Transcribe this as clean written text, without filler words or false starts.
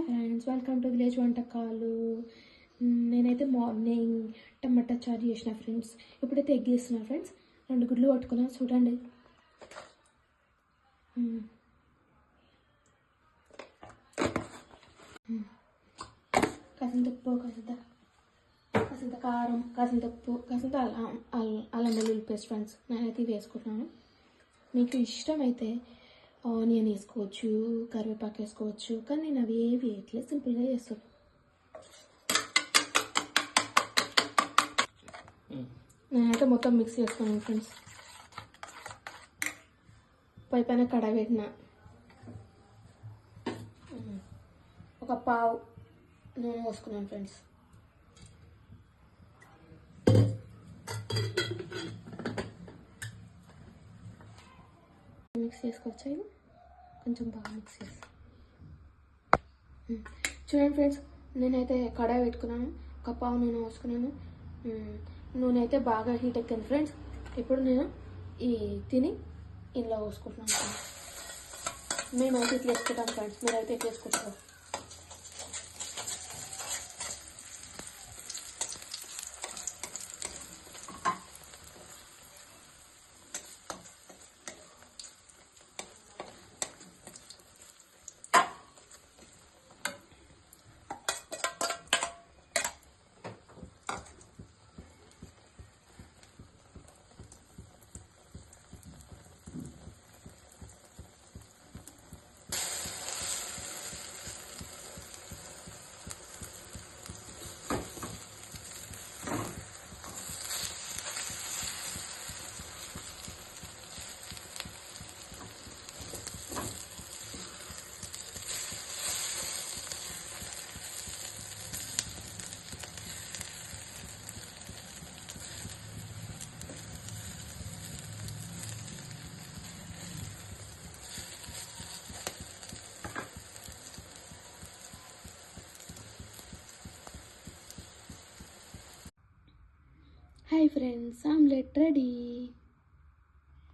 Friends, welcome to village వంటకాలు. నేనైతే morning టమాటా చారు చేసిన ఫ్రెండ్స్. ఇప్పుడైతే ఎగ్ చేస్తున్నా ఫ్రెండ్స్. 2 గుడ్లు పట్టుకున్నాను చూడండి. కాసింత ఉప్పు, కాసింత కారం, కాసింత ఉప్పు, కాసింత అల్లం వెల్లుల్లి పేస్ట్ ఫ్రెండ్స్. నేనైతే వేసుకుంటున్నాను. మీకు ఇష్టమైతే ఆనియన్ వేసుకోవచ్చు, కరివేపాకు వేసుకోవచ్చు, కానీ నేను అవి ఏవి వేయట్లేదు, సింపుల్గా చేస్తాను. నేనైతే మొత్తం మిక్స్ చేసుకున్నాను ఫ్రెండ్స్. పైన కడాయి పెట్టిన ఒక పావు నూనె పోసుకున్నాను ఫ్రెండ్స్. మిక్స్ చేసుకోవచ్చు, కొంచెం బాగా మిక్స్ చేసి చూడండి ఫ్రెండ్స్. నేనైతే కడాయి పెట్టుకున్నాను, ఒక పావు నూనె పోసుకున్నాను. నూనె అయితే బాగా హీట్ ఎక్కింది ఫ్రెండ్స్. ఇప్పుడు నేను ఈ తిని ఇంట్లో పోసుకుంటున్నాను. మేమైతే ఇట్లా వేసుకుంటాం ఫ్రెండ్స్, మీరైతే ఎట్లా వేసుకుంటారు? Hi friends, omelette ready.